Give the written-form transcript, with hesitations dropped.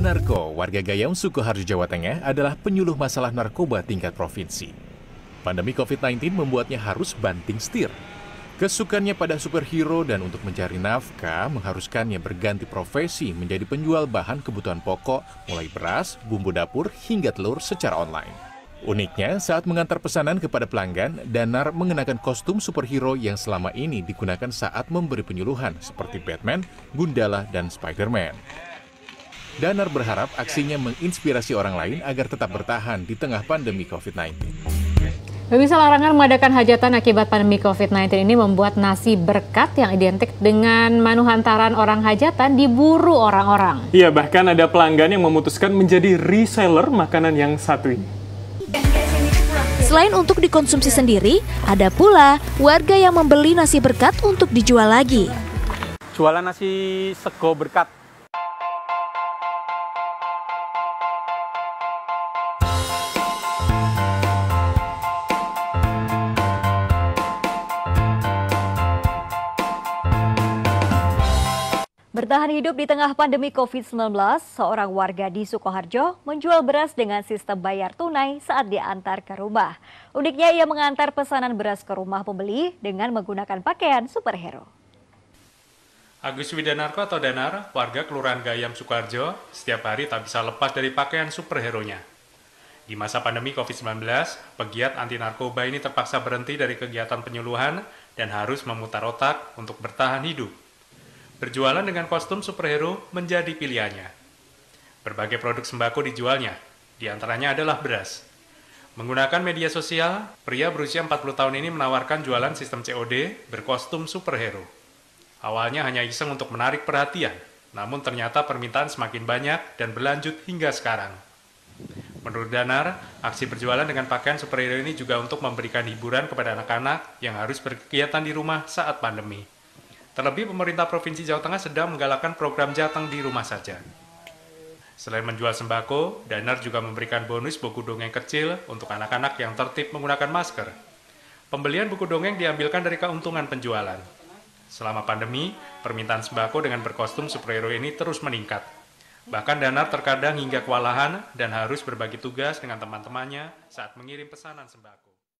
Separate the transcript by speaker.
Speaker 1: Narko, warga Gayam, Sukoharjo, Jawa Tengah adalah penyuluh masalah narkoba tingkat provinsi. Pandemi COVID-19 membuatnya harus banting setir. Kesukaannya pada superhero dan untuk mencari nafkah mengharuskannya berganti profesi menjadi penjual bahan kebutuhan pokok, mulai beras, bumbu dapur, hingga telur secara online. Uniknya, saat mengantar pesanan kepada pelanggan, Danar mengenakan kostum superhero yang selama ini digunakan saat memberi penyuluhan seperti Batman, Gundala, dan Spider-Man. Danar berharap aksinya menginspirasi orang lain agar tetap bertahan di tengah pandemi COVID-19.
Speaker 2: Pemirsa, larangan mengadakan hajatan akibat pandemi COVID-19 ini membuat nasi berkat yang identik dengan menu hantaran orang hajatan diburu orang-orang.
Speaker 3: Iya, bahkan ada pelanggan yang memutuskan menjadi reseller makanan yang satu ini.
Speaker 4: Selain untuk dikonsumsi sendiri, ada pula warga yang membeli nasi berkat untuk dijual lagi.
Speaker 3: Jualan nasi sego berkat.
Speaker 5: Bertahan hidup di tengah pandemi COVID-19, seorang warga di Sukoharjo menjual beras dengan sistem bayar tunai saat diantar ke rumah. Uniknya, ia mengantar pesanan beras ke rumah pembeli dengan menggunakan pakaian superhero.
Speaker 6: Agus Widanarko atau Danar, warga Kelurahan Gayam, Sukoharjo, setiap hari tak bisa lepas dari pakaian superhero-nya. Di masa pandemi COVID-19, pegiat anti narkoba ini terpaksa berhenti dari kegiatan penyuluhan dan harus memutar otak untuk bertahan hidup. Berjualan dengan kostum superhero menjadi pilihannya. Berbagai produk sembako dijualnya, diantaranya adalah beras. Menggunakan media sosial, pria berusia 40 tahun ini menawarkan jualan sistem COD berkostum superhero. Awalnya hanya iseng untuk menarik perhatian, namun ternyata permintaan semakin banyak dan berlanjut hingga sekarang. Menurut Danar, aksi berjualan dengan pakaian superhero ini juga untuk memberikan hiburan kepada anak-anak yang harus berkegiatan di rumah saat pandemi. Terlebih, pemerintah Provinsi Jawa Tengah sedang menggalakkan program Jateng di rumah saja. Selain menjual sembako, Danar juga memberikan bonus buku dongeng kecil untuk anak-anak yang tertib menggunakan masker. Pembelian buku dongeng diambilkan dari keuntungan penjualan. Selama pandemi, permintaan sembako dengan berkostum superhero ini terus meningkat. Bahkan Danar terkadang hingga kewalahan dan harus berbagi tugas dengan teman-temannya saat mengirim pesanan sembako.